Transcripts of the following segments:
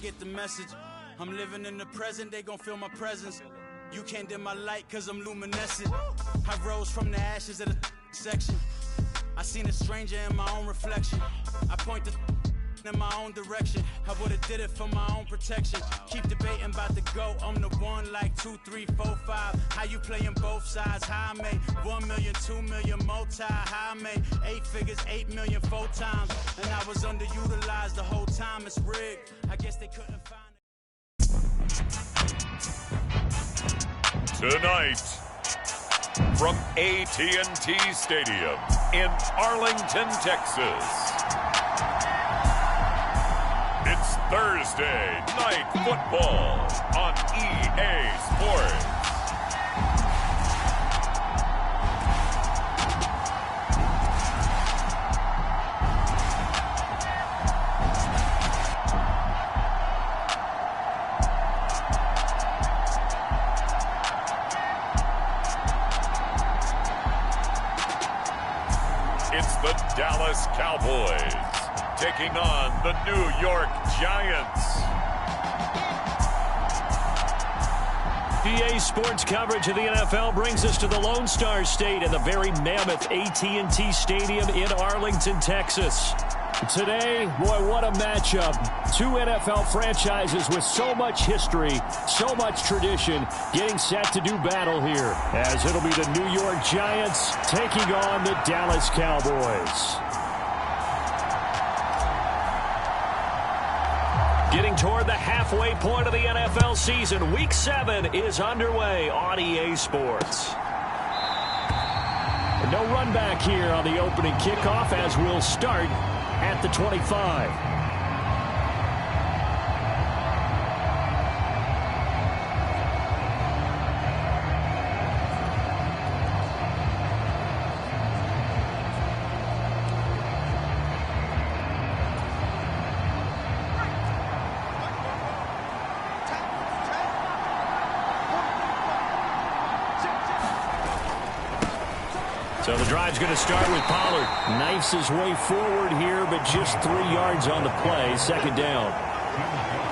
get the message. I'm living in the present, they gon' feel my presence. You can't dim my light cause I'm luminescent. I rose from the ashes of the section. I seen a stranger in my own reflection. I point the in my own direction. I would've did it for my own protection. Keep debating about the GOAT. I'm the one like 2, 3, 4, 5. How you playing both sides? How I made 1 million, 2 million multi. How I made 8 figures, 8 million 4 times. And I was underutilized the whole time. It's rigged. I guess they couldn't find it. Tonight, from AT&T Stadium in Arlington, Texas, it's Thursday Night Football on EA Sports. It's the Dallas Cowboys taking on the New York Giants. EA Sports coverage of the NFL brings us to the Lone Star State and the very mammoth AT&T Stadium in Arlington, Texas. Today, boy, what a matchup. Two NFL franchises with so much history, so much tradition, getting set to do battle here, as it'll be the New York Giants taking on the Dallas Cowboys. Getting toward the halfway point of the NFL season, Week 7 is underway on EA Sports. No run back here on the opening kickoff as we'll start at the 25. So the drive's going to start with Pollard. Knifes his way forward here, but just 3 yards on the play. Second down.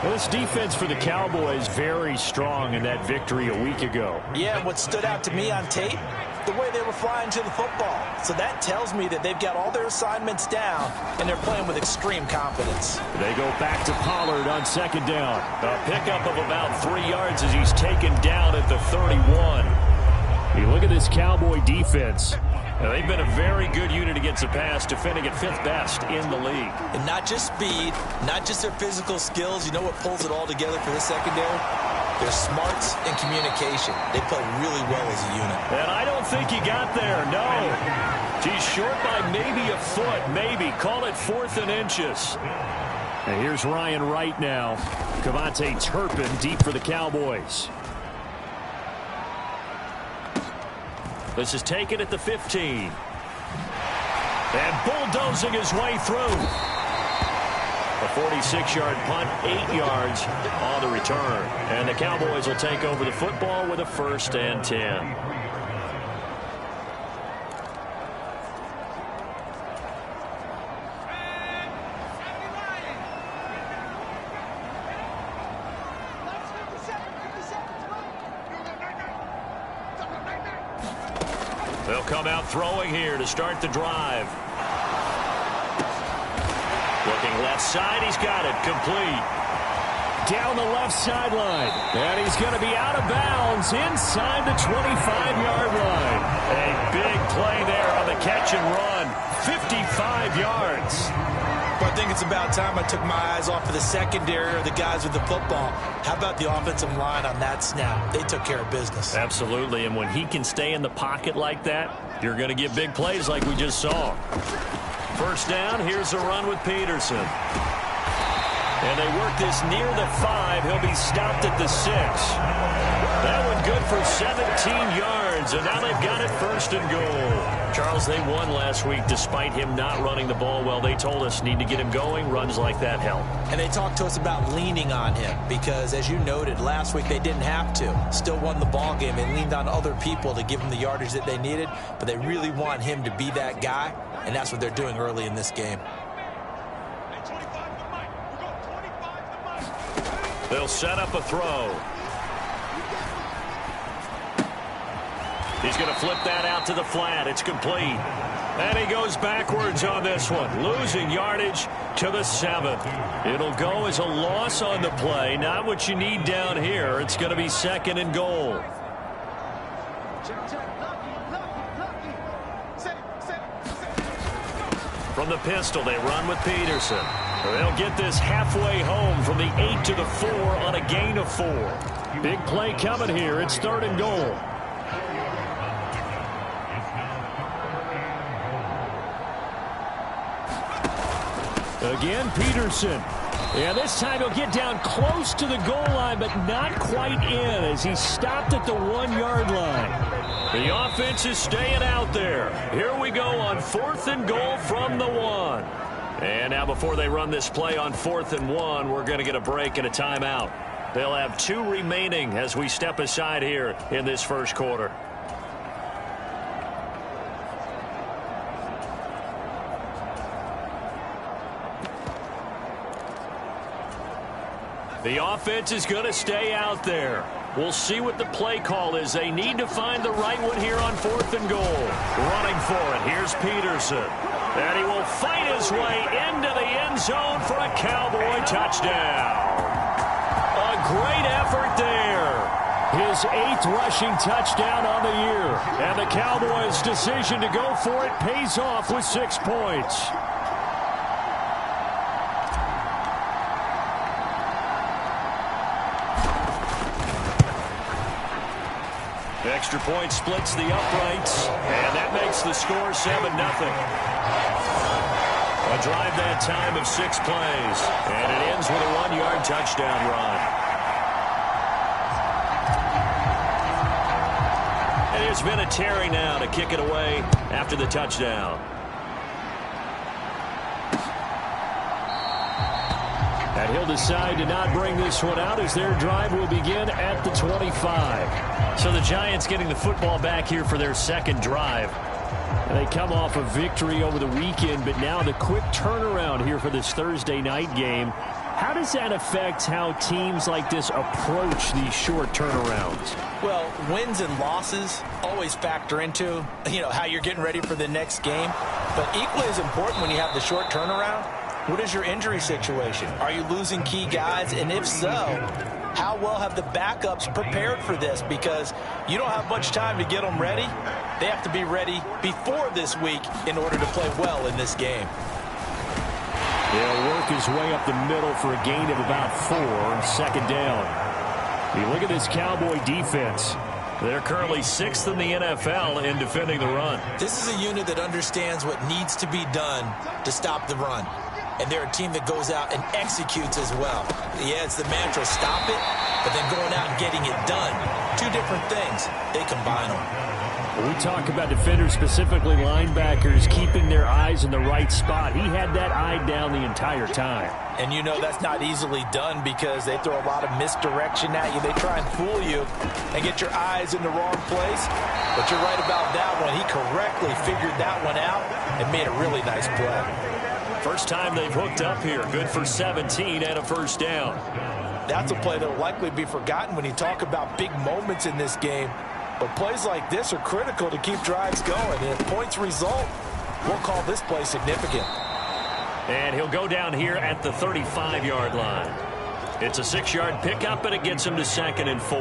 Well, this defense for the Cowboys very strong in that victory a week ago. Yeah, what stood out to me on tape, the way they were flying to the football. So that tells me that they've got all their assignments down, and they're playing with extreme confidence. They go back to Pollard on second down. A pickup of about 3 yards as he's taken down at the 31. You look at this Cowboy defense. Now, they've been a very good unit against the pass, defending at 5th best in the league. And not just speed, not just their physical skills. You know what pulls it all together for this secondary? Their smarts and communication. They play really well as a unit. And I don't think he got there, no. He's short by maybe a foot, maybe. Call it 4th and inches. And here's Ryan Wright now. Cavante Turpin deep for the Cowboys. This is taken at the 15. And bulldozing his way through. A 46-yard punt, 8 yards on the return. And the Cowboys will take over the football with a 1st and 10. They'll come out throwing here to start the drive. Looking left side, he's got it, complete. Down the left sideline, and he's going to be out of bounds inside the 25-yard line. A big play there on the catch and run, 55 yards. But I think it's about time I took my eyes off of the secondary or the guys with the football. How about the offensive line on that snap? They took care of business. Absolutely, and when he can stay in the pocket like that, you're going to get big plays like we just saw. First down, here's a run with Peterson. And they work this near the 5. He'll be stopped at the 6. That one good for 17 yards, and now they've got it 1st and goal. Charles, they won last week despite him not running the ball well. They told us need to get him going. Runs like that help. And they talked to us about leaning on him because, as you noted, last week they didn't have to. Still won the ball game. They leaned on other people to give them the yardage that they needed, but they really want him to be that guy, and that's what they're doing early in this game. They'll set up a throw. He's going to flip that out to the flat. It's complete. And he goes backwards on this one, losing yardage to the 7. It'll go as a loss on the play. Not what you need down here. It's going to be 2nd and goal. From the pistol, they run with Peterson. They'll get this halfway home from the 8 to the 4 on a gain of 4. Big play coming here. It's 3rd and goal. Again, Peterson. And this time he'll get down close to the goal line, but not quite in as he stopped at the 1-yard line. The offense is staying out there. Here we go on 4th and goal from the 1. And now before they run this play on 4th and 1, we're going to get a break and a timeout. They'll have 2 remaining as we step aside here in this first quarter. The offense is going to stay out there. We'll see what the play call is. They need to find the right one here on 4th and goal. Running for it. Here's Peterson. And he will fight his way into the end zone for a Cowboy touchdown. A great effort there. His 8th rushing touchdown on the year. And the Cowboys' decision to go for it pays off with 6 points. Extra point splits the uprights, and that makes the score 7-0. A drive that time of 6 plays, and it ends with a 1-yard touchdown run. And there's been a Terry now to kick it away after the touchdown. And he'll decide to not bring this one out as their drive will begin at the 25. So the Giants getting the football back here for their 2nd drive. And they come off a victory over the weekend, but now the quick turnaround here for this Thursday night game. How does that affect how teams like this approach these short turnarounds? Well, wins and losses always factor into, how you're getting ready for the next game. But equally as important when you have the short turnaround, what is your injury situation? Are you losing key guys? And if so, how well have the backups prepared for this? Because you don't have much time to get them ready. They have to be ready before this week in order to play well in this game. He'll work his way up the middle for a gain of about 4, 2nd down. You look at this Cowboy defense. They're currently 6th in the NFL in defending the run. This is a unit that understands what needs to be done to stop the run. And they're a team that goes out and executes as well. Yeah, it's the mantra, stop it, but then going out and getting it done. 2 different things. They combine them. When we talk about defenders, specifically linebackers, keeping their eyes in the right spot, he had that eye down the entire time. And that's not easily done because they throw a lot of misdirection at you. They try and fool you and get your eyes in the wrong place. But you're right about that one. He correctly figured that one out and made a really nice play. First time they've hooked up here. Good for 17 and a 1st down. That's a play that will likely be forgotten when you talk about big moments in this game. But plays like this are critical to keep drives going. And if points result, we'll call this play significant. And he'll go down here at the 35-yard line. It's a 6-yard pickup, and it gets him to 2nd and 4.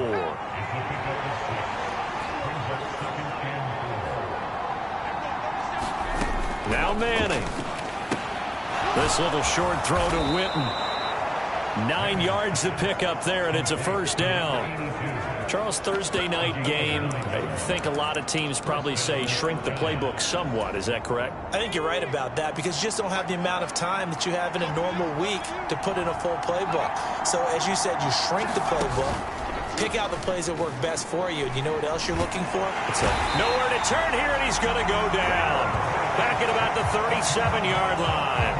Now Manning. This little short throw to Witten. 9 yards to pick up there, and it's a 1st down. Charles, Thursday night game, I think a lot of teams probably say shrink the playbook somewhat. Is that correct? I think you're right about that because you just don't have the amount of time that you have in a normal week to put in a full playbook. So, as you said, you shrink the playbook, pick out the plays that work best for you, and you know what else you're looking for? Nowhere to turn here, and he's going to go down. Back at about the 37-yard line.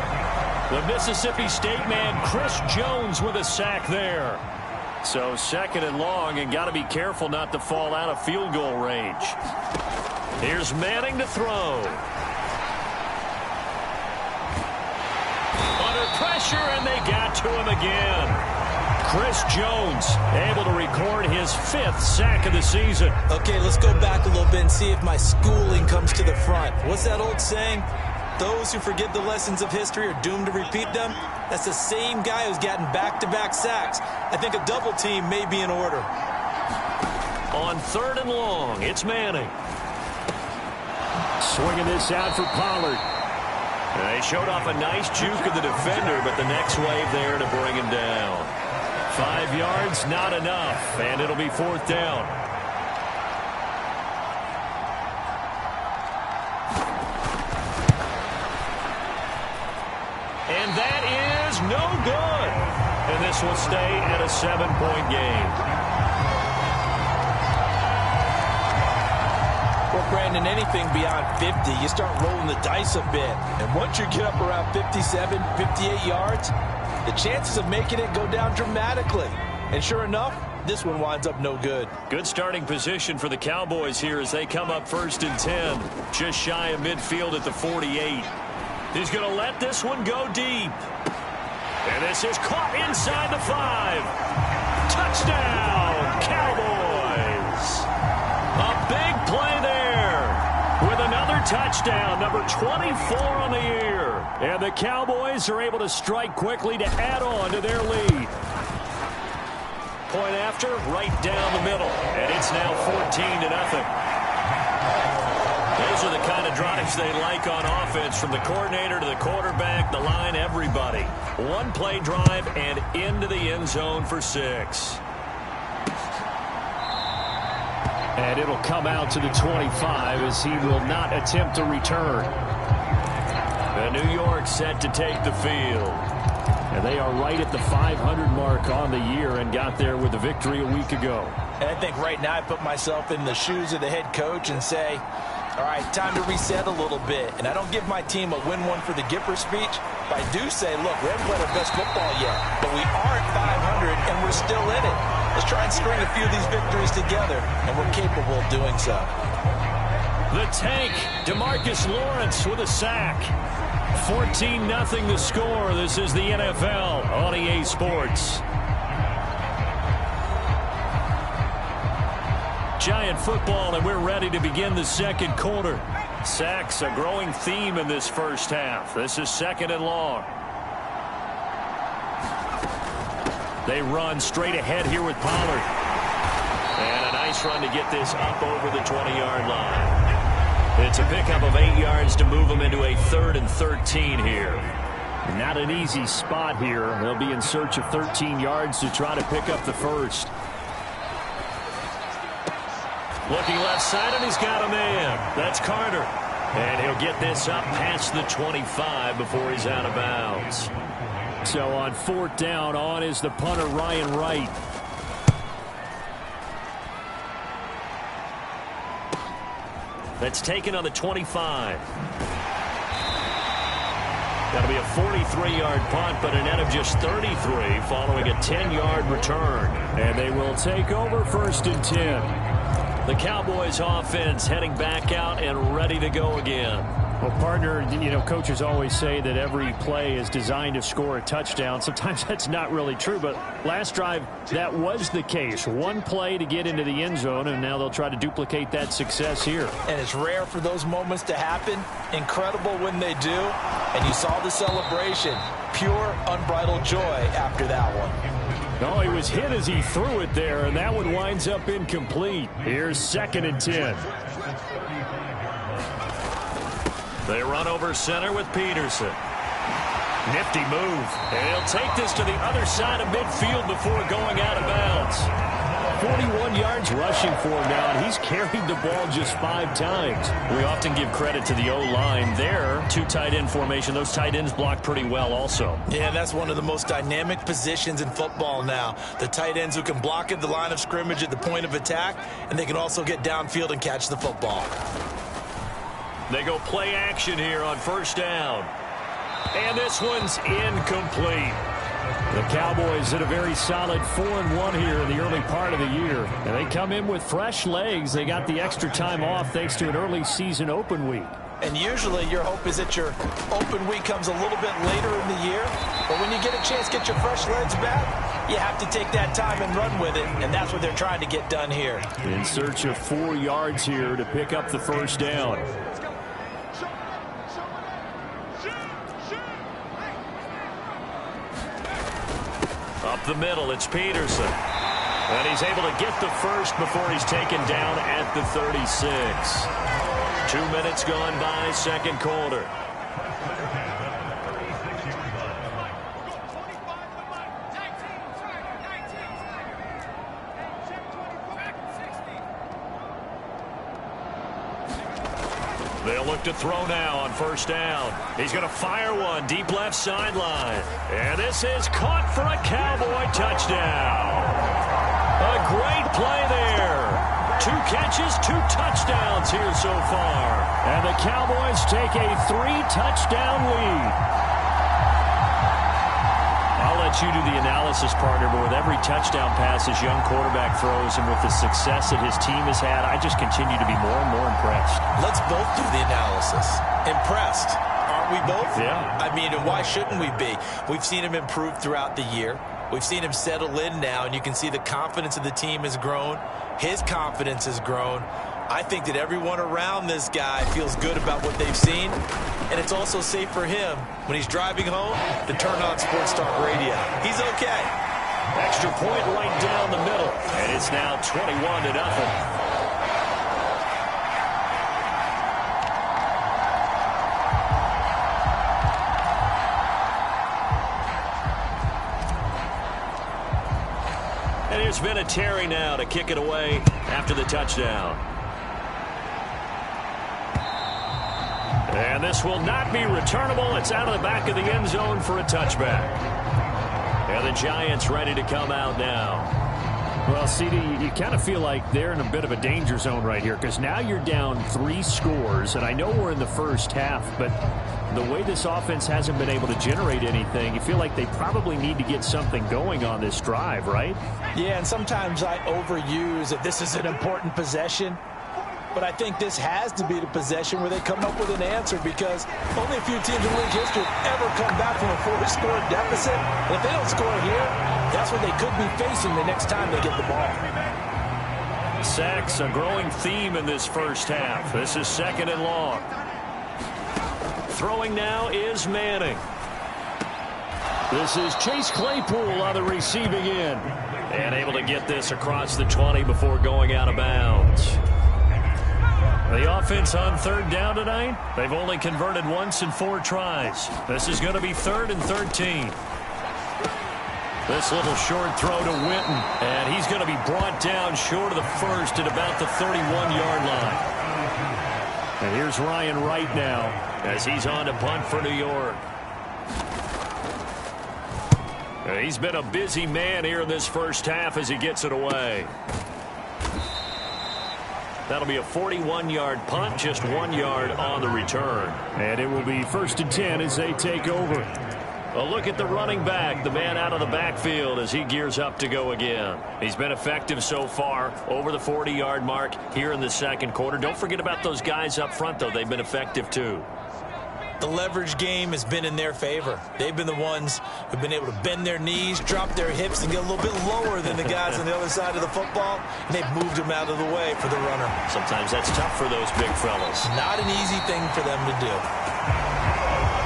The Mississippi State man, Chris Jones, with a sack there. So 2nd and long, and got to be careful not to fall out of field goal range. Here's Manning to throw. Under pressure, and they got to him again. Chris Jones able to record his 5th sack of the season. Okay, let's go back a little bit and see if my schooling comes to the front. What's that old saying? Those who forget the lessons of history are doomed to repeat them. That's the same guy who's gotten back-to-back sacks. I think a double team may be in order. On 3rd and long, it's Manning. Swinging this out for Pollard. They showed off a nice juke of the defender, but the next wave there to bring him down. 5 yards, not enough, and it'll be 4th down. And that is no good. And this will stay at a 7-point game. Well, Brandon, anything beyond 50, you start rolling the dice a bit. And once you get up around 57, 58 yards, the chances of making it go down dramatically. And sure enough, this one winds up no good. Good starting position for the Cowboys here as they come up 1st and 10. Just shy of midfield at the 48. He's going to let this one go deep. And this is caught inside the 5. Touchdown, Cowboys. A big play there with another touchdown, number 24 on the year. And the Cowboys are able to strike quickly to add on to their lead. Point after, right down the middle. And it's now 14-0. Those are the kind of drives they like on offense, from the coordinator to the quarterback, the line, everybody. One play drive and into the end zone for 6. And it'll come out to the 25 as he will not attempt to return. And New York set to take the field. And they are right at the 500 mark on the year and got there with a victory a week ago. And I think right now I put myself in the shoes of the head coach and say, all right, time to reset a little bit. And I don't give my team a win one for the Gipper speech, but I do say, look, we haven't played our best football yet, but we are at 500 and we're still in it. Let's try and string a few of these victories together, and we're capable of doing so. The tank, DeMarcus Lawrence with a sack. 14-0 the score. This is the NFL on EA Sports. Giant football, and we're ready to begin the 2nd quarter. Sacks, a growing theme in this first half. This is 2nd and long. They run straight ahead here with Pollard. And a nice run to get this up over the 20-yard line. It's a pickup of 8 yards to move them into a 3rd and 13 here. Not an easy spot here. They'll be in search of 13 yards to try to pick up the first. Looking left side, and he's got a man. That's Carter. And he'll get this up past the 25 before he's out of bounds. So on 4th down, on is the punter, Ryan Wright. That's taken on the 25. That'll be a 43-yard punt, but a net of just 33 following a 10-yard return. And they will take over 1st and 10. The Cowboys offense heading back out and ready to go again. Well, partner, you know, coaches always say that every play is designed to score a touchdown. Sometimes that's not really true, but last drive, that was the case. One play to get into the end zone, and now they'll try to duplicate that success here. And it's rare for those moments to happen. Incredible when they do. And you saw the celebration. Pure, unbridled joy after that one. No, he was hit as he threw it there, and that one winds up incomplete. Here's 2nd and 10. They run over center with Peterson. Nifty move. And he'll take this to the other side of midfield before going out of bounds. 41 yards rushing for him now, and he's carried the ball just 5 times. We often give credit to the O-line there. 2 tight end formation. Those tight ends block pretty well also. Yeah, that's one of the most dynamic positions in football now. The tight ends who can block at the line of scrimmage at the point of attack, and they can also get downfield and catch the football. They go play action here on 1st down. And this one's incomplete. The Cowboys did a very solid 4-1 here in the early part of the year. And they come in with fresh legs. They got the extra time off thanks to an early season open week. And usually your hope is that your open week comes a little bit later in the year. But when you get a chance to get your fresh legs back, you have to take that time and run with it, and that's what they're trying to get done here. In search of 4 yards here to pick up the first down. Up the middle, it's Peterson. And he's able to get the first before he's taken down at the 36. 2 minutes gone by, second quarter. They'll look to throw now on first down. He's going to fire one deep left sideline. And this is caught for a Cowboy touchdown. A great play there. 2 catches, 2 touchdowns here so far. And the Cowboys take a 3-touchdown lead. I'll let you do the analysis, partner, but with every touchdown pass his young quarterback throws and with the success that his team has had, I just continue to be more and more impressed. Let's both do the analysis. Impressed. Aren't we both? Yeah. I mean, and why shouldn't we be? We've seen him improve throughout the year. We've seen him settle in now, and you can see the confidence of the team has grown. His confidence has grown. I think that everyone around this guy feels good about what they've seen, and it's also safe for him when he's driving home to turn on Sports Talk Radio. He's okay. Extra point right down the middle, and it's now 21-0. And there's been a Terry now to kick it away after the touchdown. And this will not be returnable. It's out of the back of the end zone for a touchback. And the Giants ready to come out now. Well, CD, you kind of feel like they're in a bit of a danger zone right here because now you're down 3 scores, and I know we're in the first half, but the way this offense hasn't been able to generate anything, you feel like they probably need to get something going on this drive, right? Yeah, and sometimes I overuse that this is an important possession. But I think this has to be the possession where they come up with an answer because only a few teams in league history have ever come back from a 4-score deficit. And if they don't score here, that's what they could be facing the next time they get the ball. Sacks, a growing theme in this first half. This is 2nd and long. Throwing now is Manning. This is Chase Claypool on the receiving end. And able to get this across the 20 before going out of bounds. The offense on 3rd down tonight, they've only converted once in 4 tries. This is going to be 3rd and 13. This little short throw to Witten, and he's going to be brought down short of the first at about the 31-yard line. And here's Ryan Wright now as he's on to punt for New York. And he's been a busy man here in this first half as he gets it away. That'll be a 41-yard punt, just 1 yard on the return. And it will be 1st and 10 as they take over. A look at the running back, the man out of the backfield as he gears up to go again. He's been effective so far, over the 40-yard mark here in the second quarter. Don't forget about those guys up front, though. They've been effective, too. The leverage game has been in their favor. They've been the ones who've been able to bend their knees, drop their hips, and get a little bit lower than the guys on the other side of the football, and they've moved them out of the way for the runner. Sometimes that's tough for those big fellas. Not an easy thing for them to do.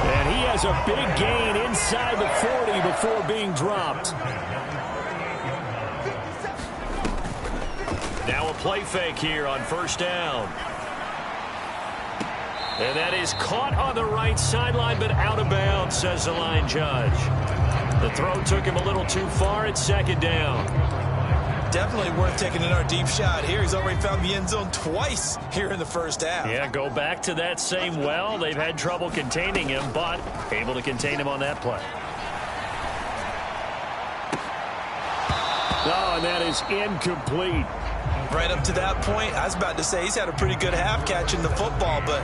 And he has a big gain inside the 40 before being dropped. Now a play fake here on 1st down. And that is caught on the right sideline, but out of bounds, says the line judge. The throw took him a little too far. It's 2nd down. Definitely worth taking another deep shot here. He's already found the end zone twice here in the first half. Yeah, go back to that same well. They've had trouble containing him, but able to contain him on that play. Oh, and that is incomplete. Right up to that point, I was about to say he's had a pretty good half catching the football, but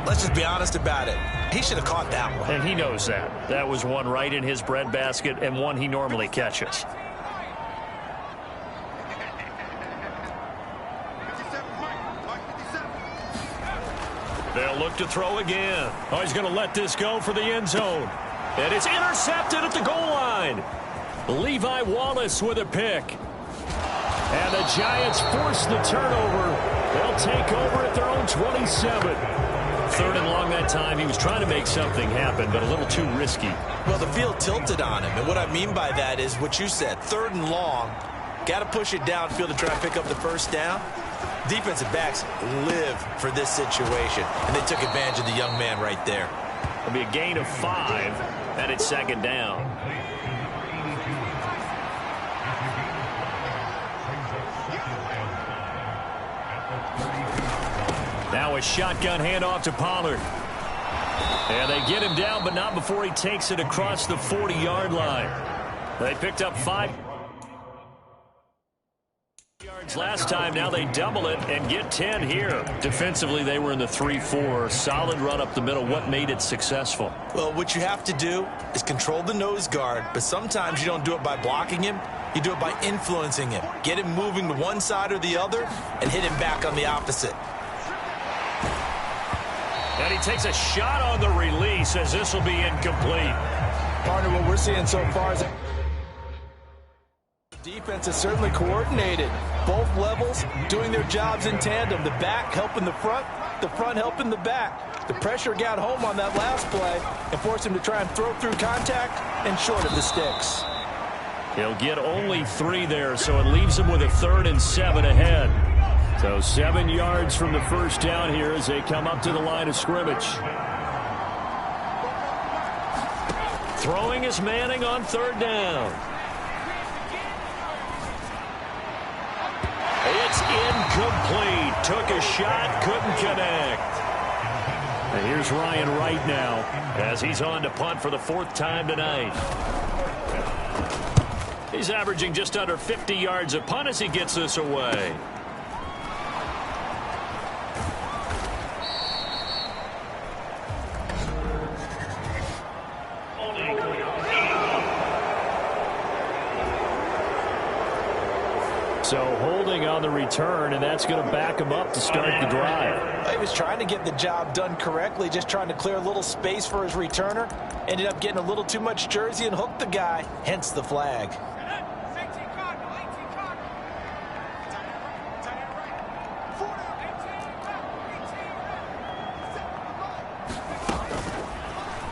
let's just be honest about it. He should have caught that one. And he knows that. That was one right in his breadbasket and one he normally catches. They'll look to throw again. Oh, he's going to let this go for the end zone. And it's intercepted at the goal line. Levi Wallace with a pick. And the Giants force the turnover. They'll take over at their own 27. 3rd and long that time. He was trying to make something happen, but a little too risky. Well, the field tilted on him, and what I mean by that is what you said. 3rd and long, got to push it downfield to try and pick up the first down. Defensive backs live for this situation, and they took advantage of the young man right there. It'll be a gain of 5, and it's 2nd down. Now a shotgun handoff to Pollard. And they get him down, but not before he takes it across the 40-yard line. They picked up 5 yards last time. Now they double it and get 10 here. Defensively, they were in the 3-4. Solid run up the middle. What made it successful? Well, what you have to do is control the nose guard, but sometimes you don't do it by blocking him. You do it by influencing him. Get him moving to one side or the other and hit him back on the opposite. And he takes a shot on the release as this will be incomplete. Partner, what we're seeing so far is defense is certainly coordinated. Both levels doing their jobs in tandem. The back helping the front helping the back. The pressure got home on that last play and forced him to try and throw through contact and short of the sticks. He'll get only 3 there, so it leaves him with a 3rd and 7 ahead. So 7 yards from the first down here as they come up to the line of scrimmage. Throwing is Manning on 3rd down. It's incomplete. Took a shot, couldn't connect. And here's Ryan Wright now as he's on to punt for the 4th time tonight. He's averaging just under 50 yards a punt as he gets this away. So holding on the return, and that's going to back him up to start the drive. He was trying to get the job done correctly, just trying to clear a little space for his returner. Ended up getting a little too much jersey and hooked the guy, hence the flag.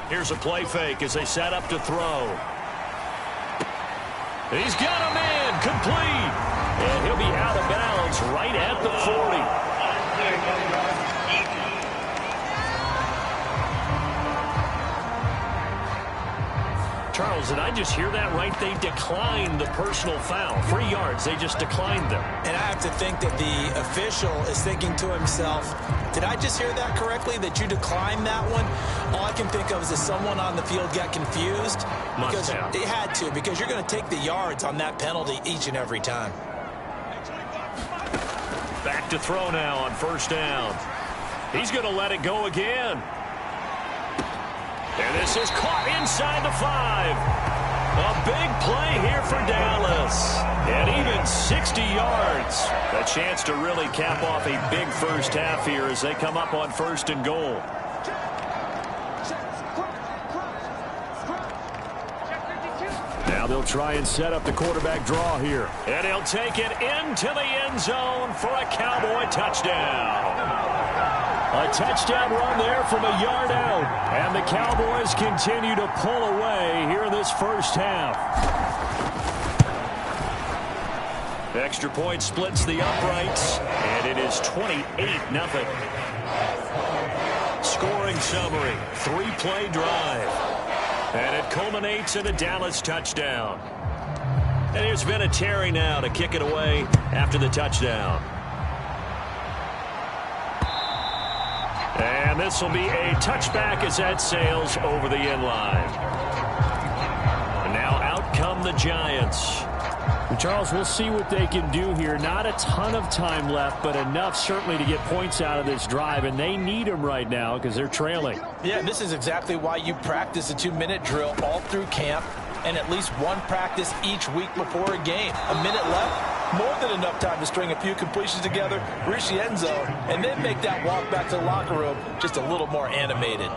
Here's a play fake as they set up to throw. He's got a man, complete. And he'll be out of bounds right at the 40. Charles, did I just hear that right? They declined the personal foul. 3 yards, they just declined them. And I have to think that the official is thinking to himself, did I just hear that correctly, that you declined that one? All I can think of is that someone on the field got confused. Because they had to, because you're going to take the yards on that penalty each and every time. Back to throw now on 1st down. He's going to let it go again. And this is caught inside the 5. A big play here for Dallas. And even 60 yards. A chance to really cap off a big first half here as they come up on 1st and goal. Now they'll try and set up the quarterback draw here. And he'll take it into the end zone for a Cowboy touchdown. A touchdown run there from a yard out. And the Cowboys continue to pull away here in this first half. Extra point splits the uprights. And it is 28-0. Scoring summary. 3-play drive. And it culminates in a Dallas touchdown. And here's Vinatieri now to kick it away after the touchdown. And this will be a touchback as that sails over the end line. And now out come the Giants. And Charles, we'll see what they can do here. Not a ton of time left, but enough certainly to get points out of this drive, and they need them right now because they're trailing. Yeah, this is exactly why you practice a 2-minute drill all through camp and at least one practice each week before a game. A minute left, more than enough time to string a few completions together, reach the end zone, and then make that walk back to the locker room just a little more animated.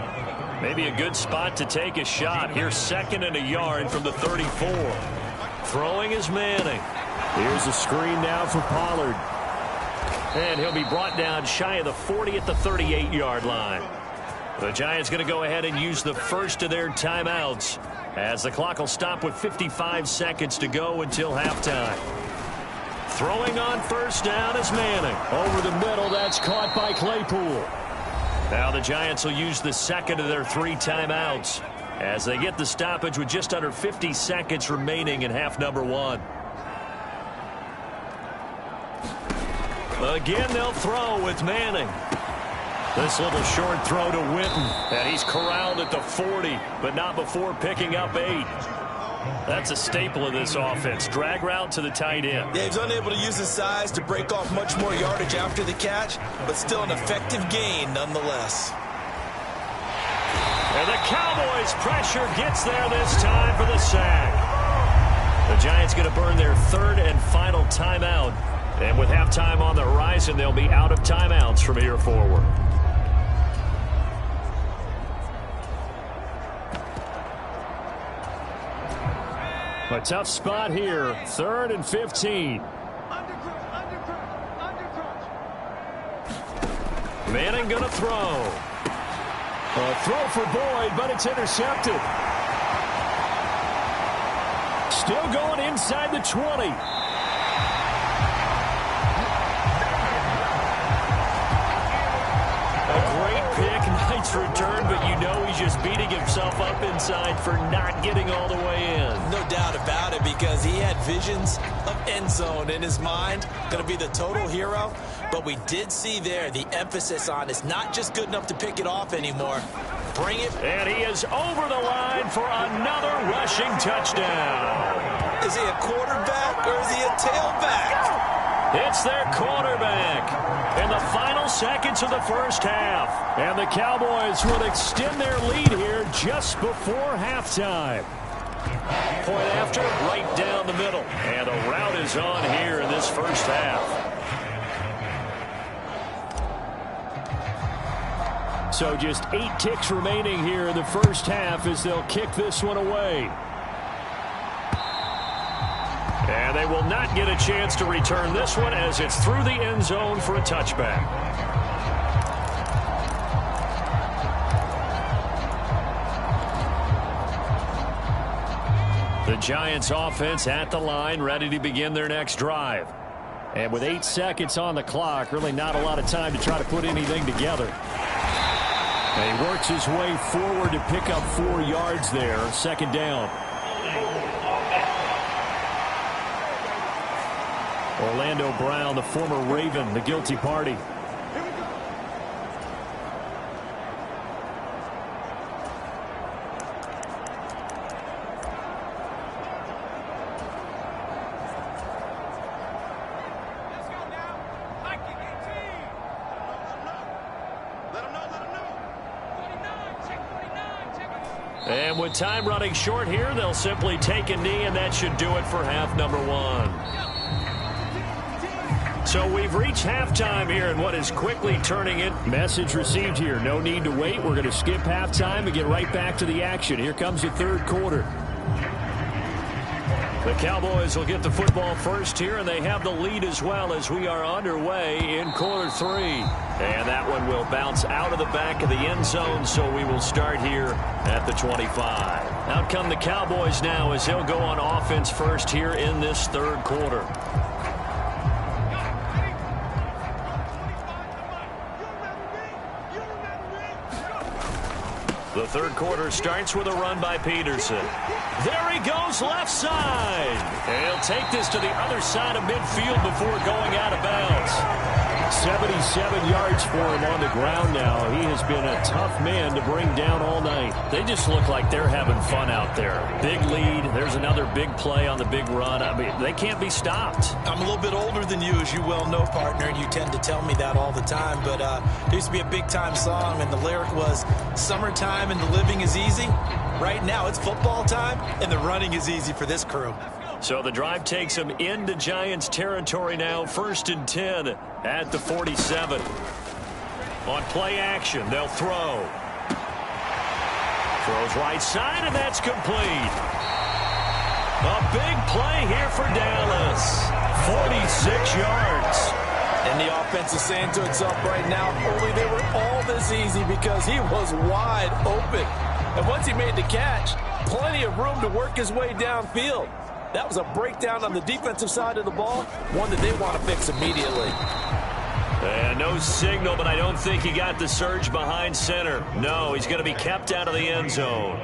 Maybe a good spot to take a shot. Here's 2nd and a yard from the 34. Throwing is Manning. Here's a screen now for Pollard. And he'll be brought down shy of the 40 at the 38-yard line. The Giants going to go ahead and use the first of their timeouts as the clock will stop with 55 seconds to go until halftime. Throwing on first down is Manning. Over the middle, that's caught by Claypool. Now the Giants will use the second of their 3 timeouts as they get the stoppage with just under 50 seconds remaining in half number 1. Again, they'll throw with Manning. This little short throw to Witten, and he's corralled at the 40, but not before picking up 8. That's a staple of this offense. Drag route to the tight end. Yeah, he's unable to use his size to break off much more yardage after the catch, but still an effective gain nonetheless. And the Cowboys' pressure gets there this time for the sack. The Giants going to burn their 3rd and final timeout. And with halftime on the horizon, they'll be out of timeouts from here forward. A tough spot here. 3rd and 15. Manning going to throw. A throw for Boyd, but it's intercepted. Still going inside the 20. Nice return, but you know he's just beating himself up inside for not getting all the way in. No doubt about it, because he had visions of end zone in his mind. Going to be the total hero. But we did see there the emphasis on it's not just good enough to pick it off anymore. Bring it. And he is over the line for another rushing touchdown. Is he a quarterback or is he a tailback? It's their quarterback in the final seconds of the first half. And the Cowboys will extend their lead here just before halftime. Point after, right down the middle. And the route is on here in this first half. So just 8 ticks remaining here in the first half as they'll kick this one away. And they will not get a chance to return this one as it's through the end zone for a touchback. The Giants offense at the line, ready to begin their next drive. And with 8 seconds on the clock, really not a lot of time to try to put anything together. And he works his way forward to pick up 4 yards there. 2nd down. Orlando Brown, the former Raven, the guilty party. And with time running short here, they'll simply take a knee, and that should do it for half number 1. So we've reached halftime here in what is quickly turning it. Message received here. No need to wait. We're going to skip halftime and get right back to the action. Here comes the 3rd quarter. The Cowboys will get the football first here, and they have the lead as well as we are underway in quarter 3. And that one will bounce out of the back of the end zone, so we will start here at the 25. Out come the Cowboys now as they'll go on offense first here in this 3rd quarter. The 3rd quarter starts with a run by Peterson. There he goes left side. And he'll take this to the other side of midfield before going out of bounds. 77 yards for him on the ground now. He has been a tough man to bring down all night. They just look like they're having fun out there. Big lead. There's another big play on the big run. I mean, they can't be stopped. I'm a little bit older than you, as you well know, partner, and you tend to tell me that all the time. But there used to be a big-time song, and the lyric was, "Summertime and the living is easy." Right now, it's football time, and the running is easy for this crew. So the drive takes them into Giants territory now. 1st and 10 at the 47. On play action, they'll throw. Throws right side, and that's complete. A big play here for Dallas. 46 yards. And the offense is saying to itself right now, only they were all this easy because he was wide open. And once he made the catch, plenty of room to work his way downfield. That was a breakdown on the defensive side of the ball, one that they want to fix immediately. And no signal, but I don't think he got the surge behind center. No, he's going to be kept out of the end zone.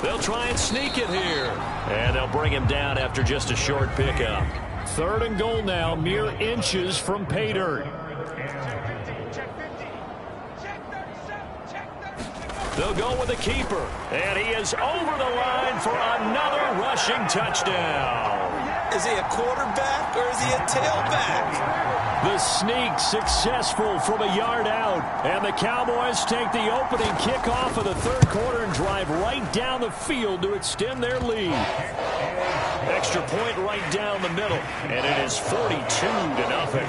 They'll try and sneak it here. And they'll bring him down after just a short pickup. 3rd and goal now, mere inches from pay dirt. They'll go with the keeper. And he is over the line for another rushing touchdown. Is he a quarterback or is he a tailback? The sneak successful from a yard out. And the Cowboys take the opening kickoff of the 3rd quarter and drive right down the field to extend their lead. Extra point right down the middle. And it is 42-0.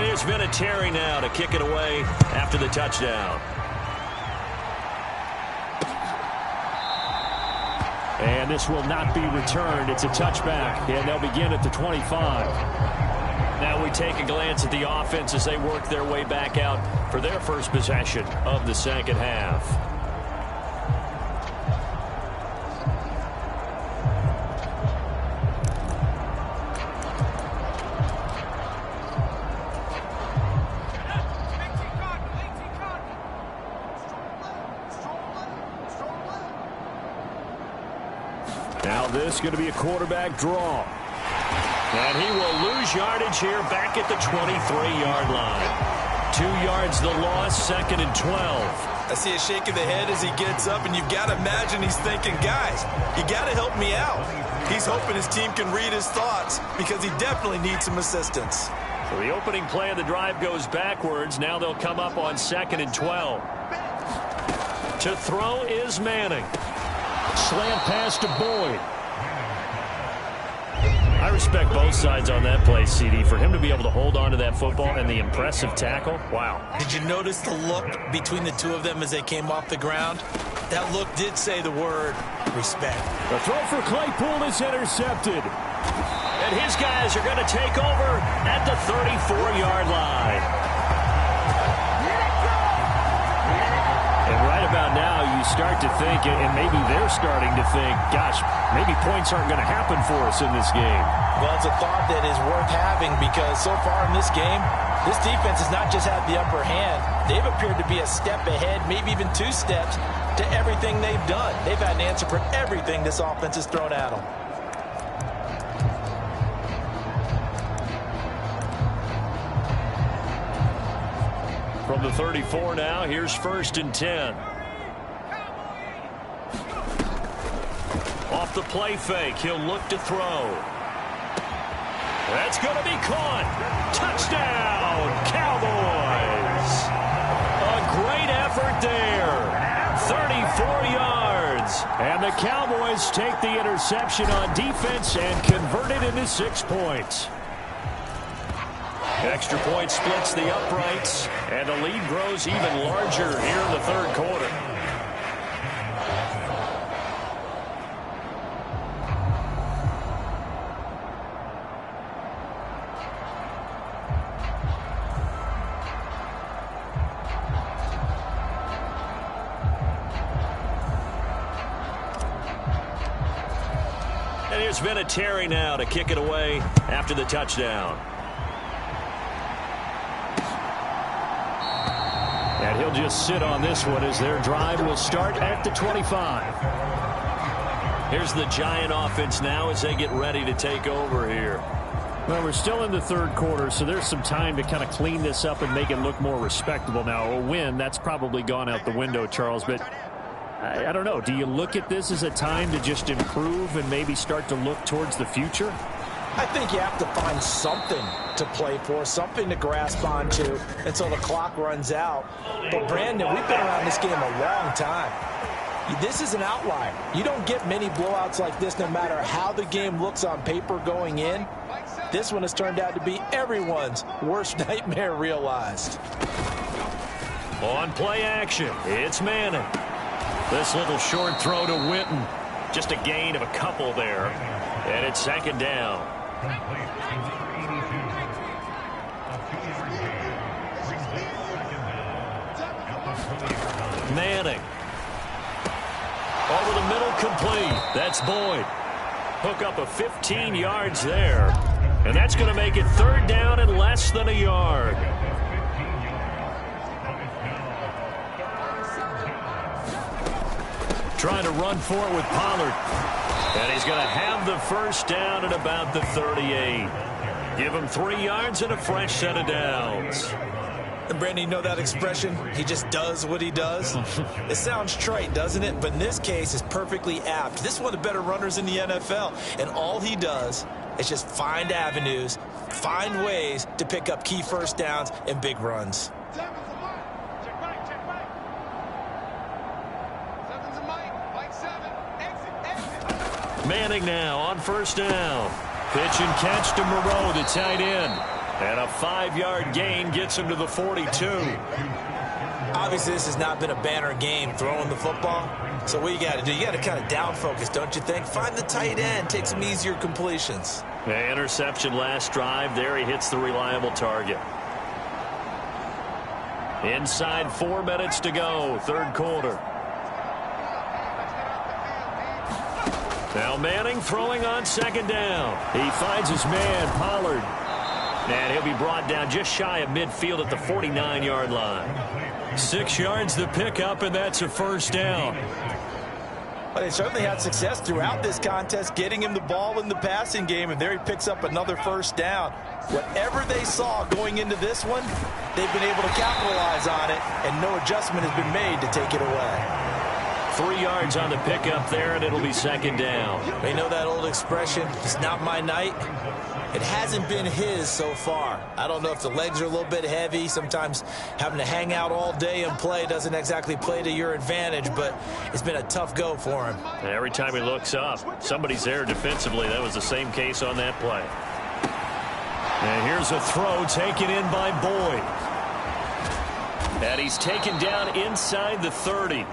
It's Vinatieri now to kick it away after the touchdown. And this will not be returned. It's a touchback, and they'll begin at the 25. Now we take a glance at the offense as they work their way back out for their first possession of the second half. Now this is going to be a quarterback draw. And he will lose yardage here back at the 23-yard line. 2 yards the loss, 2nd and 12. I see a shake of the head as he gets up, and you've got to imagine he's thinking, guys, you got to help me out. He's hoping his team can read his thoughts because he definitely needs some assistance. So the opening play of the drive goes backwards. Now they'll come up on 2nd and 12. To throw is Manning. Slant pass to Boyd. I respect both sides on that play, CD. For him to be able to hold on to that football and the impressive tackle, wow. Did you notice the look between the two of them as they came off the ground? That look did say the word respect. The throw for Claypool is intercepted. And his guys are going to take over at the 34-yard line. And right about now, you start to think, and maybe they're starting to think, gosh, maybe points aren't going to happen for us in this game. Well, it's a thought that is worth having because so far in this game, this defense has not just had the upper hand. They've appeared to be a step ahead, maybe even 2 steps to everything they've done. They've had an answer for everything this offense has thrown at them. From the 34 now, here's 1st and 10. Off the play fake, he'll look to throw. That's going to be caught. Touchdown, Cowboys. A great effort there. 34 yards. And the Cowboys take the interception on defense and convert it into 6 points. Extra point splits the uprights, and the lead grows even larger here in the 3rd quarter. And here's Vinatieri now to kick it away after the touchdown. And he'll just sit on this one as their drive will start at the 25. Here's the Giant offense now as they get ready to take over here. Well, we're still in the 3rd quarter, so there's some time to kind of clean this up and make it look more respectable. Now, a win, that's probably gone out the window, Charles, but I don't know. Do you look at this as a time to just improve and maybe start to look towards the future? I think you have to find something to play for, something to grasp onto until the clock runs out. But, Brandon, we've been around this game a long time. This is an outlier. You don't get many blowouts like this no matter how the game looks on paper going in. This one has turned out to be everyone's worst nightmare realized. On play action, it's Manning. This little short throw to Witten. Just a gain of a couple there. And it's second down. Manning. Over the middle, complete. That's Boyd. Hook up a 15 yards there. And that's going to make it third down and less than a yard. Trying to run for it with Pollard. And he's going to have the first down at about the 38. Give him 3 yards and a fresh set of downs. And Brandon, you know that expression? He just does what he does. It sounds trite, doesn't it? But in this case, it's perfectly apt. This is one of the better runners in the NFL. And all he does is just find avenues, find ways to pick up key first downs and big runs. Manning now on first down. Pitch and catch to Moreau, the tight end. And a 5-yard gain gets him to the 42. Obviously, this has not been a banner game throwing the football. So what you got to do, you got to kind of down focus, don't you think? Find the tight end, take some easier completions. The interception last drive. There he hits the reliable target. Inside 4 minutes to go, third quarter. Now Manning throwing on second down. He finds his man, Pollard. And he'll be brought down just shy of midfield at the 49-yard line. 6 yards the pickup, and that's a first down. Well, they certainly had success throughout this contest getting him the ball in the passing game, and there he picks up another first down. Whatever they saw going into this one, they've been able to capitalize on it, and no adjustment has been made to take it away. 3 yards on the pickup there, and it'll be second down. You know that old expression, it's not my night? It hasn't been his so far. I don't know if the legs are a little bit heavy. Sometimes having to hang out all day and play doesn't exactly play to your advantage, but it's been a tough go for him. And every time he looks up, somebody's there defensively. That was the same case on that play. And here's a throw taken in by Boyd. And he's taken down inside the 30.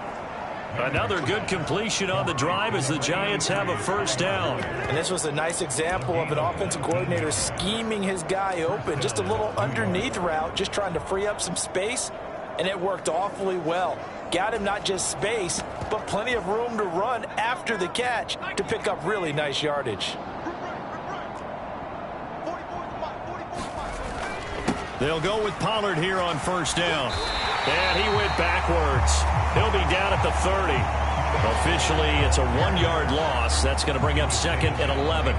Another good completion on the drive as the Giants have a first down. And this was a nice example of an offensive coordinator scheming his guy open. Just a little underneath route, just trying to free up some space, and it worked awfully well. Got him not just space, but plenty of room to run after the catch to pick up really nice yardage. They'll go with Pollard here on first down. And he went backwards. He'll be down at the 30. Officially, it's a 1-yard loss. That's going to bring up second and 11.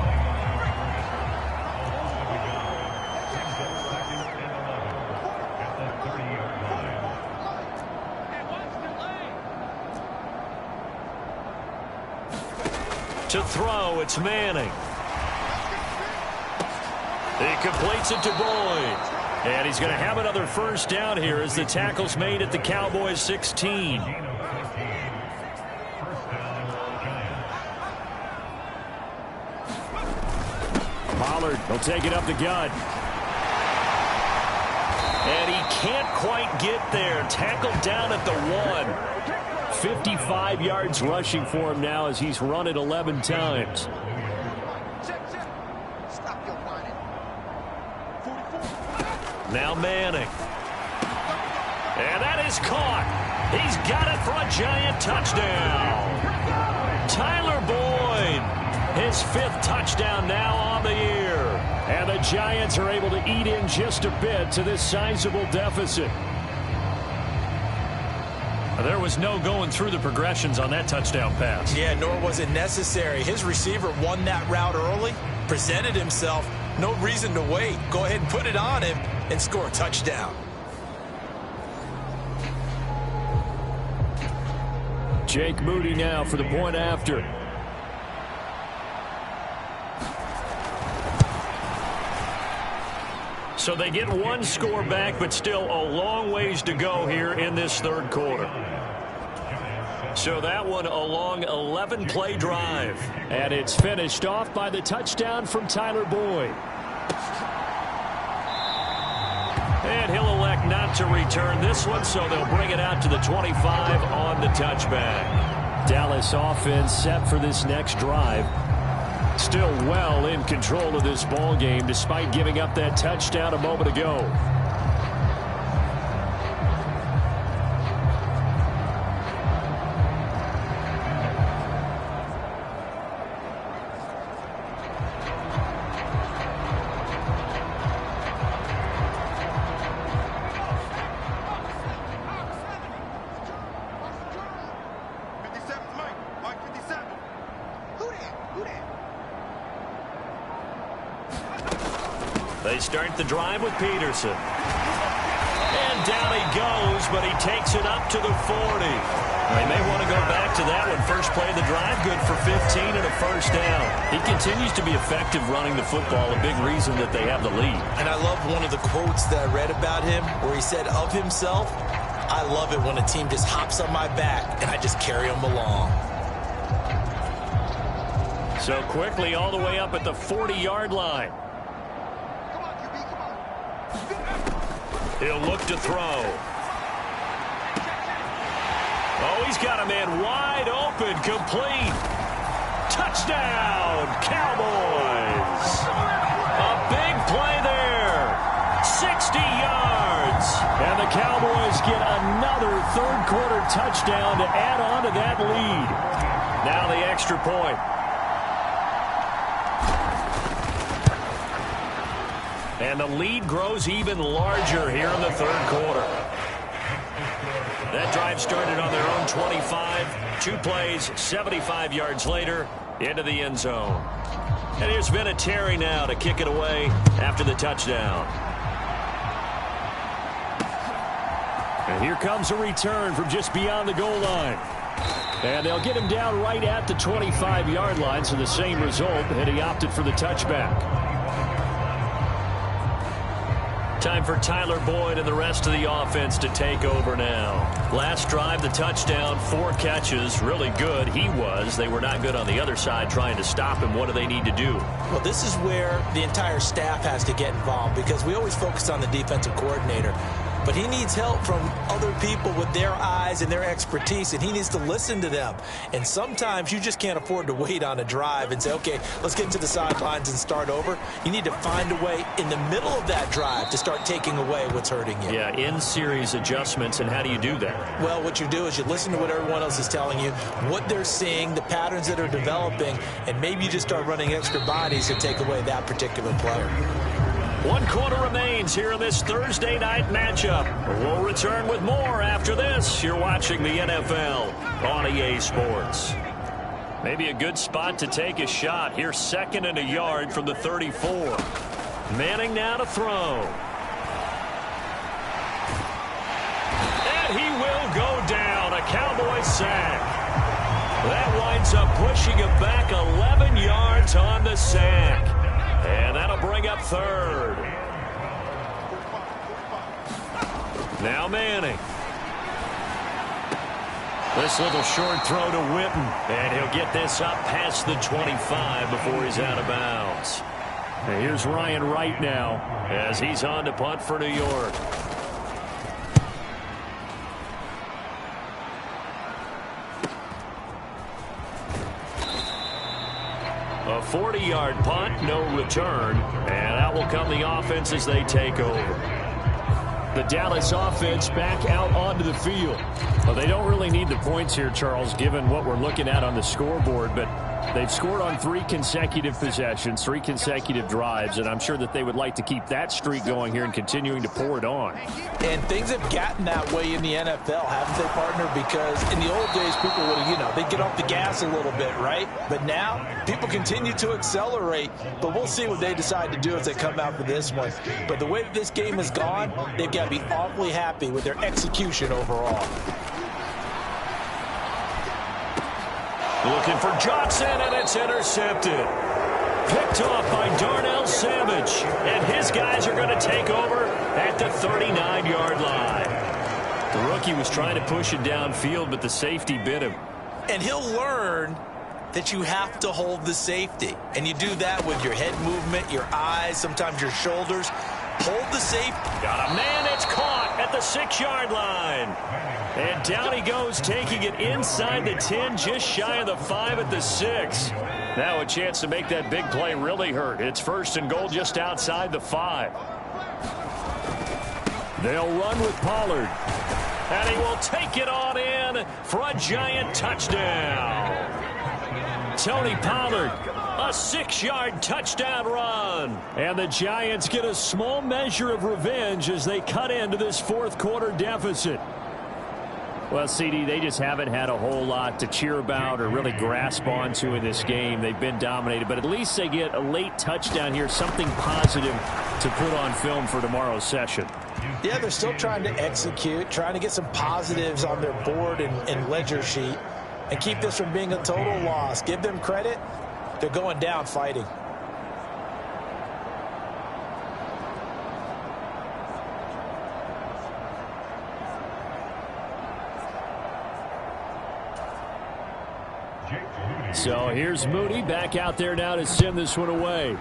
To throw, it's Manning. He completes it to Boyd. And he's going to have another first down here as the tackle's made at the Cowboys 16. Pollard will take it up the gut. And he can't quite get there. Tackled down at the 1. 55 yards rushing for him now as he's run it 11 times. Now Manning. And that is caught. He's got it for a Giant touchdown. Tyler Boyd, his 5th touchdown now on the year. And the Giants are able to eat in just a bit to this sizable deficit. There was no going through the progressions on that touchdown pass. Yeah, nor was it necessary. His receiver won that route early, presented himself. No reason to wait. Go ahead and put it on him and score a touchdown. Jake Moody now for the point after. So they get one score back, but still a long ways to go here in this third quarter. So that one a long 11-play drive. And it's finished off by the touchdown from Tyler Boyd. And he'll elect not to return this one, so they'll bring it out to the 25 on the touchback. Dallas offense set for this next drive. Still well in control of this ball game despite giving up that touchdown a moment ago. They start the drive with Peterson. And down he goes, but he takes it up to the 40. They may want to go back to that one. First play of the drive, good for 15 and a first down. He continues to be effective running the football, a big reason that they have the lead. And I love one of the quotes that I read about him where he said of himself, I love it when a team just hops on my back and I just carry them along. So quickly all the way up at the 40-yard line. He'll look to throw. Oh, he's got a man wide open, complete. Touchdown, Cowboys. A big play there. 60 yards. And the Cowboys get another third-quarter touchdown to add on to that lead. Now the extra point. And the lead grows even larger here in the third quarter. That drive started on their own 25. 2 plays, 75 yards later, into the end zone. And here's Vinatieri now to kick it away after the touchdown. And here comes a return from just beyond the goal line. And they'll get him down right at the 25-yard line, so the same result, and he opted for the touchback. Time for Tyler Boyd and the rest of the offense to take over now. Last drive, the touchdown, 4 catches, really good. He was. They were not good on the other side trying to stop him. What do they need to do? Well, this is where the entire staff has to get involved because we always focus on the defensive coordinator. But he needs help from other people with their eyes and their expertise, and he needs to listen to them. And sometimes you just can't afford to wait on a drive and say, okay, let's get to the sidelines and start over. You need to find a way in the middle of that drive to start taking away what's hurting you. Yeah, in-series adjustments, and how do you do that? Well, what you do is you listen to what everyone else is telling you, what they're seeing, the patterns that are developing, and maybe you just start running extra bodies to take away that particular player. 1 quarter remains here in this Thursday night matchup. We'll return with more after this. You're watching the NFL on EA Sports. Maybe a good spot to take a shot. Here, 2nd and a yard from the 34. Manning now to throw. And he will go down. A Cowboys sack. That winds up pushing him back 11 yards on the sack. And that'll bring up 3rd. Now Manning. This little short throw to Witten. And he'll get this up past the 25 before he's out of bounds. And here's Ryan Wright now as he's on to punt for New York. A 40-yard punt, no return, and out will come the offense as they take over. The Dallas offense back out onto the field. Well, they don't really need the points here, Charles, given what we're looking at on the scoreboard, but they've scored on 3 consecutive possessions, 3 consecutive drives, and I'm sure that they would like to keep that streak going here and continuing to pour it on. And things have gotten that way in the NFL, haven't they, partner? Because in the old days, people would, they'd get off the gas a little bit, right? But now, people continue to accelerate, but we'll see what they decide to do as they come out for this one. But the way that this game has gone, they've got to be awfully happy with their execution overall. Looking for Johnson, and it's intercepted. picked off by Darnell Savage. And his guys are going to take over at the 39-yard line. The rookie was trying to push it downfield, but the safety bit him. And he'll learn that you have to hold the safety. And you do that with your head movement, your eyes, sometimes your shoulders. Hold the safety. Got a man that's caught at the 6-yard line. And down he goes, taking it inside the 10, just shy of the 5 at the 6. Now a chance to make that big play really hurt. It's 1st and goal just outside the 5. They'll run with Pollard. And he will take it on in for a giant touchdown. Tony Pollard, a 6-yard touchdown run. And the Giants get a small measure of revenge as they cut into this 4th quarter deficit. Well, CD, they just haven't had a whole lot to cheer about or really grasp onto in this game. They've been dominated, but at least they get a late touchdown here, something positive to put on film for tomorrow's session. Yeah, they're still trying to execute, trying to get some positives on their board and ledger sheet and keep this from being a total loss. Give them credit. They're going down fighting. So here's Mooney back out there now to send this one away.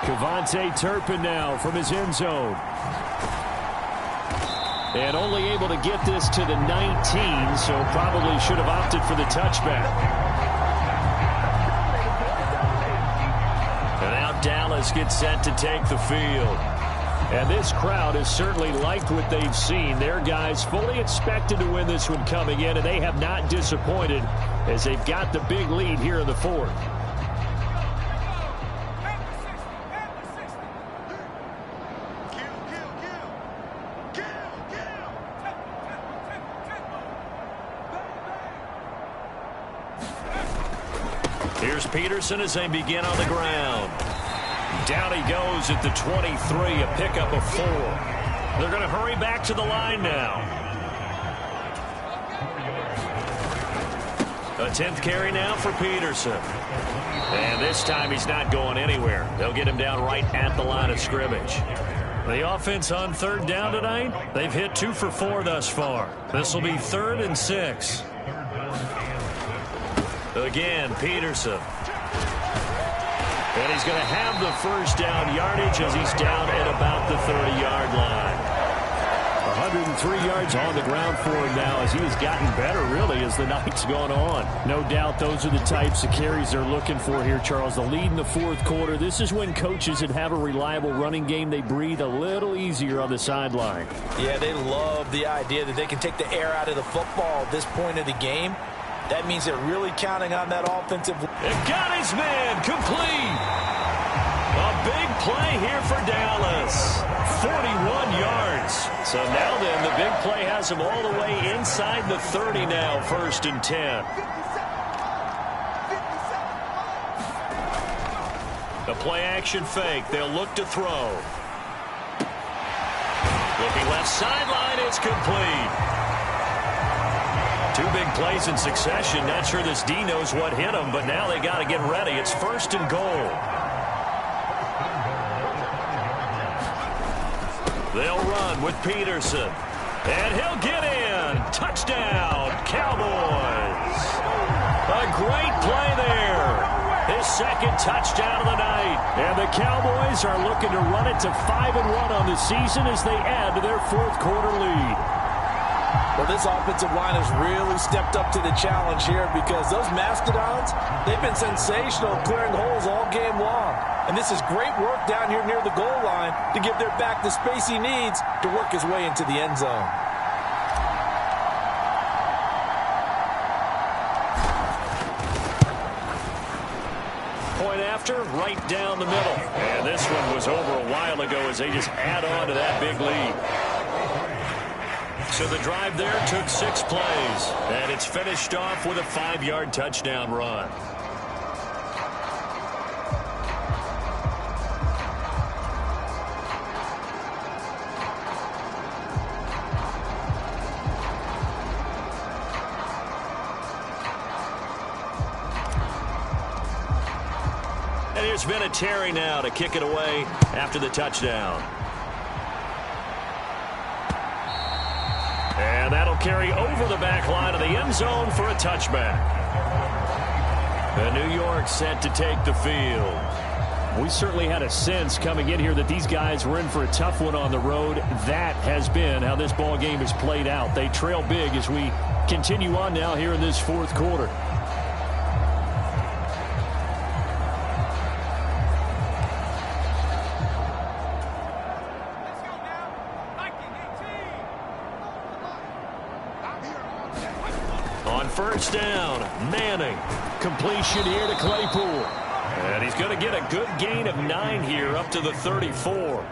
Kevontae Turpin now from his end zone. And only able to get this to the 19, so probably should have opted for the touchback. And now Dallas gets set to take the field. And this crowd has certainly liked what they've seen. Their guys fully expected to win this one coming in, and they have not disappointed as they've got the big lead here in the 4th. Here's Peterson as they begin on the ground. Down he goes at the 23, a pickup of 4. They're going to hurry back to the line now. A 10th carry now for Peterson. And this time he's not going anywhere. They'll get him down right at the line of scrimmage. The offense on 3rd down tonight, they've hit 2 for 4 thus far. This will be 3rd and 6. Again, Peterson. And he's going to have the 1st down yardage as he's down at about the 30-yard line. 103 yards on the ground for him now as he has gotten better, really, as the night's gone on. No doubt those are the types of carries they're looking for here, Charles. The lead in the 4th quarter. This is when coaches that have a reliable running game, they breathe a little easier on the sideline. Yeah, they love the idea that they can take the air out of the football at this point of the game. That means they're really counting on that offensive. It got his man complete. A big play here for Dallas. 41 yards. So now then, the big play has him all the way inside the 30 now, 1st and 10. The play action fake. They'll look to throw. Looking left sideline, it's complete. 2 big plays in succession. Not sure this D knows what hit him, but now they got to get ready. It's 1st and goal. They'll run with Peterson. And he'll get in. Touchdown, Cowboys. A great play there. His 2nd touchdown of the night. And the Cowboys are looking to run it to 5-1 on the season as they add to their 4th quarter lead. Well, this offensive line has really stepped up to the challenge here because those Mastodons, they've been sensational clearing holes all game long. And this is great work down here near the goal line to give their back the space he needs to work his way into the end zone. Point after, right down the middle. And this one was over a while ago as they just add on to that big lead. So the drive there took 6 plays, and it's finished off with a 5-yard touchdown run. here's Vinatieri now to kick it away after the touchdown. And that'll carry over the back line of the end zone for a touchback. The New York set to take the field. We certainly had a sense coming in here that these guys were in for a tough one on the road. That has been how this ball game has played out. They trail big as we continue on now here in this fourth quarter. On first down, Manning. Completion here to Claypool. And he's going to get a good gain of 9 here up to the 34.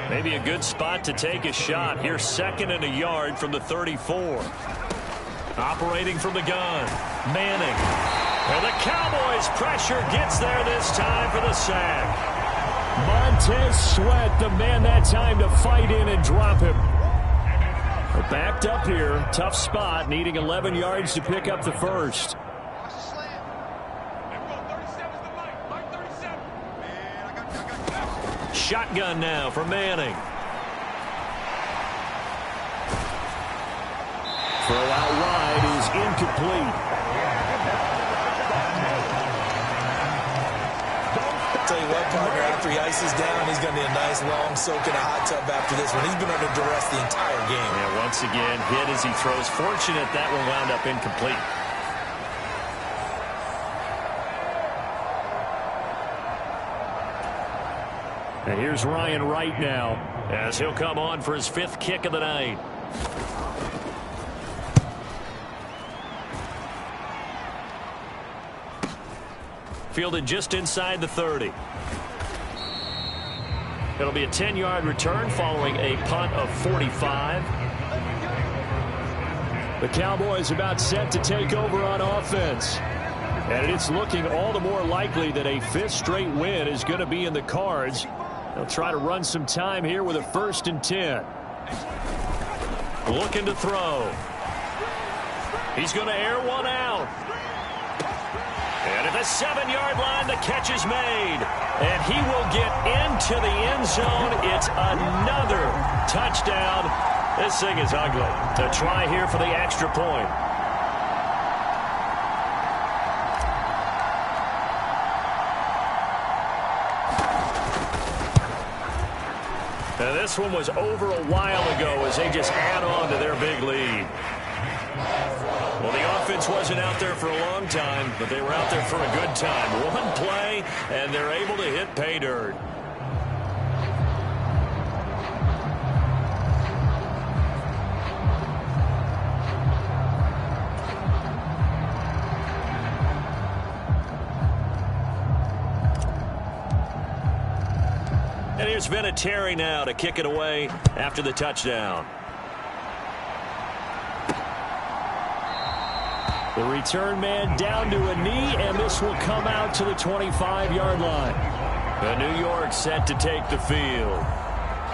Maybe a good spot to take a shot. Here's 2nd and a yard from the 34. Operating from the gun, Manning. And the Cowboys pressure gets there this time for the sack. Montez Sweat, the man that time to fight in and drop him. We're backed up here. Tough spot, needing 11 yards to pick up the first. Shotgun now for Manning. Throw out wide is incomplete. Tell you what, partner, after he ices down, he's going to need a nice long soak in a hot tub after this one. He's been under duress the entire game. Yeah, once again, hit as he throws. Fortunate that one wound up incomplete. And here's Ryan Wright now, as he'll come on for his 5th kick of the night. Fielded just inside the 30. It'll be a 10-yard return following a punt of 45. The Cowboys about set to take over on offense. And it's looking all the more likely that a 5th straight win is going to be in the cards. They'll try to run some time here with a 1st and 10. Looking to throw. He's going to air one out. And at the 7-yard line, the catch is made. And he will get into the end zone. It's another touchdown. This thing is ugly. A try here for the extra point. And this one was over a while ago as they just add on to their big lead. Well, the offense wasn't out there for a long time, but they were out there for a good time. One play, and they're able to hit pay dirt. And here's Vinatieri now to kick it away after the touchdown. The return man down to a knee, and this will come out to the 25-yard line. The New York set to take the field.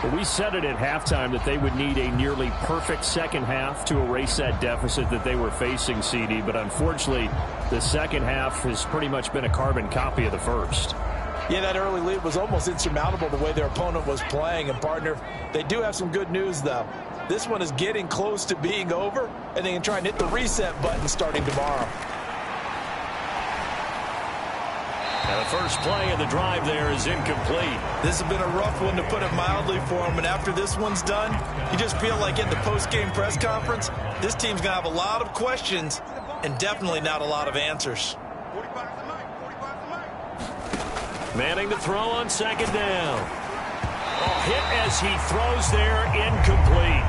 Well, we said it at halftime that they would need a nearly perfect second half to erase that deficit that they were facing, CD. But unfortunately, the second half has pretty much been a carbon copy of the first. Yeah, that early lead was almost insurmountable the way their opponent was playing. And, partner, they do have some good news, though. This one is getting close to being over, and they can try and hit the reset button starting tomorrow. And the first play of the drive there is incomplete. This has been a rough one, to put it mildly, for them. And after this one's done, you just feel like in the post-game press conference, this team's going to have a lot of questions and definitely not a lot of answers. Manning to throw on 2nd down. Hit as he throws there, incomplete.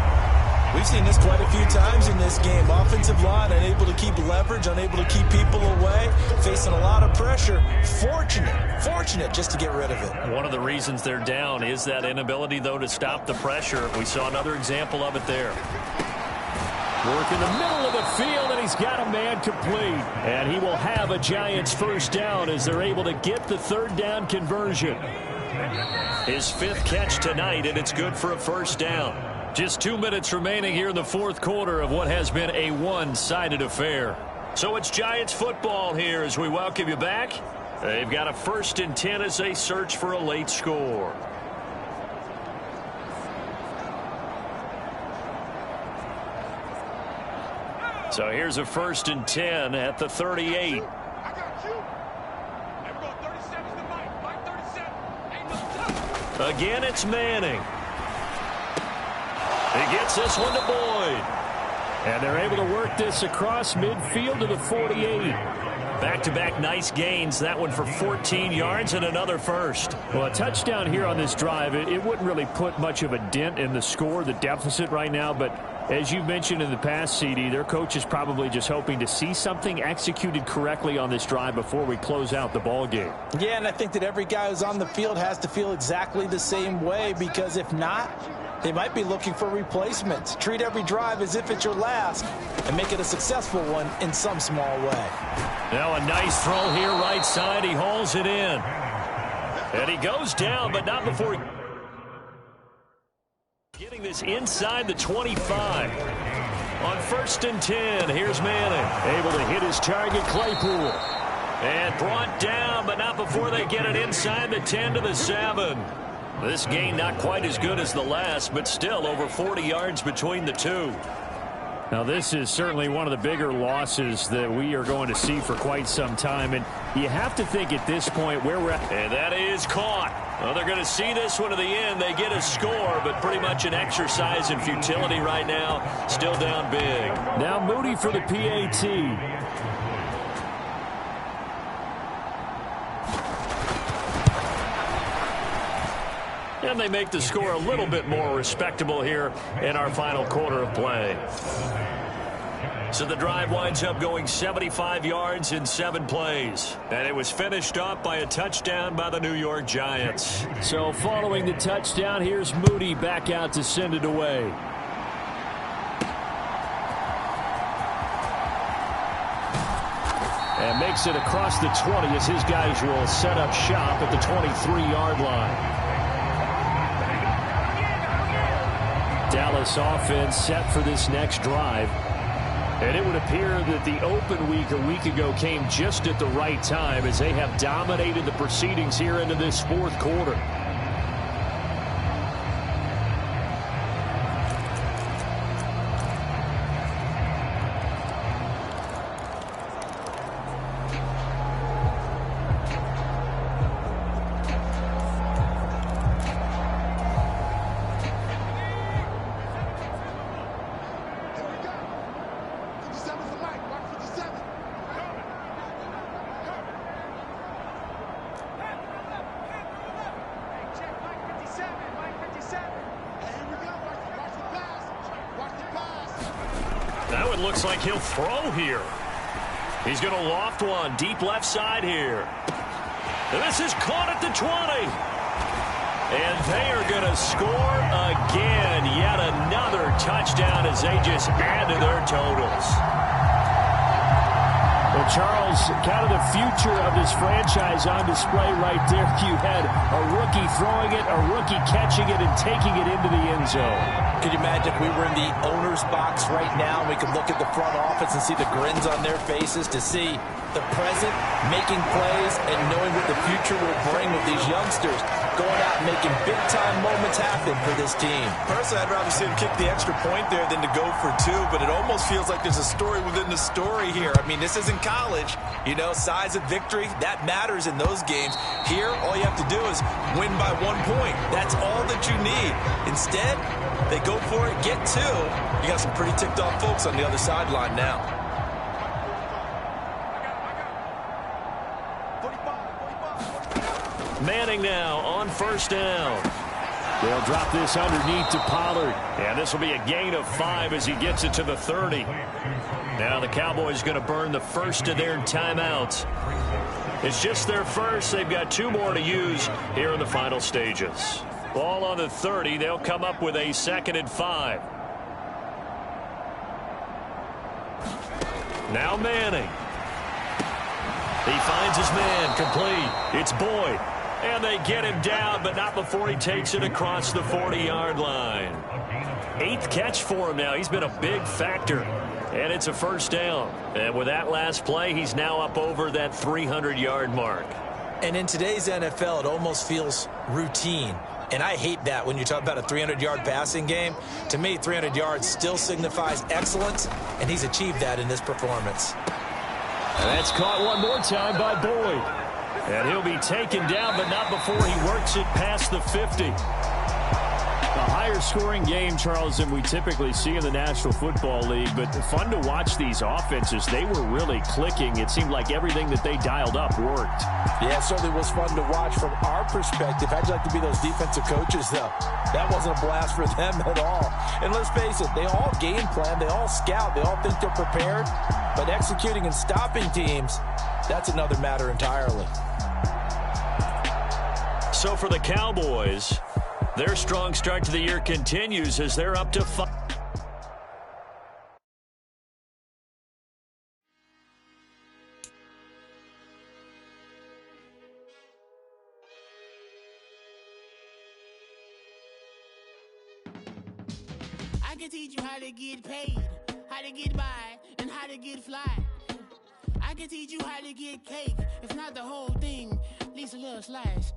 We've seen this quite a few times in this game. Offensive line unable to keep leverage, unable to keep people away, facing a lot of pressure. Fortunate just to get rid of it. One of the reasons they're down is that inability, though, to stop the pressure. We saw another example of it there. Work in the middle of the field, and he's got a man complete. And he will have a Giants first down as they're able to get the 3rd down conversion. His 5th catch tonight, and it's good for a first down. Just 2 minutes remaining here in the fourth quarter of what has been a one-sided affair. So it's Giants football here as we welcome you back. They've got a 1st and 10 as they search for a late score. So here's a 1st and 10 at the 38. Again, it's Manning. He gets this one to Boyd. And they're able to work this across midfield to the 48. Back-to-back nice gains. That one for 14 yards and another first. Well, a touchdown here on this drive, it wouldn't really put much of a dent in the score, the deficit right now. But as you mentioned in the past, CD, their coach is probably just hoping to see something executed correctly on this drive before we close out the ball game. Yeah, and I think that every guy who's on the field has to feel exactly the same way, because if not, they might be looking for replacements. Treat every drive as if it's your last and make it a successful one in some small way. Now a nice throw here right side. He hauls it in. And he goes down, but not before getting this inside the 25. On 1st and 10, here's Manning. Able to hit his target, Claypool. And brought down, but not before they get it inside the 10 to the 7. This gain not quite as good as the last, but still over 40 yards between the two. Now, this is certainly one of the bigger losses that we are going to see for quite some time. And you have to think at this point where we're at. And that is caught. Well, they're going to see this one to the end. They get a score, but pretty much an exercise in futility right now. Still down big. Now Moody for the PAT. And they make the score a little bit more respectable here in our final quarter of play. So the drive winds up going 75 yards in 7 plays. And it was finished off by a touchdown by the New York Giants. So following the touchdown, here's Moody back out to send it away. And makes it across the 20 as his guys will set up shop at the 23-yard line. Dallas offense set for this next drive. And it would appear that the open week a week ago came just at the right time as they have dominated the proceedings here into this 4th quarter. Now it looks like he'll throw here. He's going to loft one deep left side here. And this is caught at the 20. And they are going to score again. Yet another touchdown as they just add to their totals. Well, Charles, kind of the future of this franchise on display right there. You had a rookie throwing it, a rookie catching it, and taking it into the end zone. Could you imagine if we were in the owner's box right now and we could look at the front office and see the grins on their faces, to see the present making plays and knowing what the future will bring with these youngsters going out and making big-time moments happen for this team. Personally, I'd rather see him kick the extra point there than to go for 2, but it almost feels like there's a story within the story here. I mean, this isn't college. You know, size of victory, that matters in those games. Here, all you have to do is win by 1 point. That's all that you need. Instead, they go for it, get 2. You got some pretty ticked-off folks on the other sideline now. Manning now on 1st down. They'll drop this underneath to Pollard. And this will be a gain of 5 as he gets it to the 30. Now the Cowboys going to burn the first of their timeouts. It's just their first. They've got 2 more to use here in the final stages. Ball on the 30. They'll come up with a 2nd and 5. Now Manning. He finds his man complete. It's Boyd. And they get him down, but not before he takes it across the 40-yard line. 8th catch for him now. He's been a big factor And it's a first down. And with that last play, he's now up over that 300-yard mark. And in today's NFL, it almost feels routine. And I hate that when you talk about a 300-yard passing game. To me, 300 yards still signifies excellence, and he's achieved that in this performance. And that's caught one more time by Boyd. And he'll be taken down, but not before he works it past the 50. A higher-scoring game, Charles, than we typically see in the National Football League, but fun to watch these offenses. They were really clicking. It seemed like everything that they dialed up worked. Yeah, it certainly was fun to watch from our perspective. I'd like to be those defensive coaches, though. That wasn't a blast for them at all. And let's face it, they all game plan, they all scout, they all think they're prepared, but executing and stopping teams, that's another matter entirely. So for the Cowboys, their strong start to the year continues as they're up to 5. I can teach you how to get paid, how to get by, and how to get fly. I can teach you how to get cake, if not the whole thing, at least a little slice.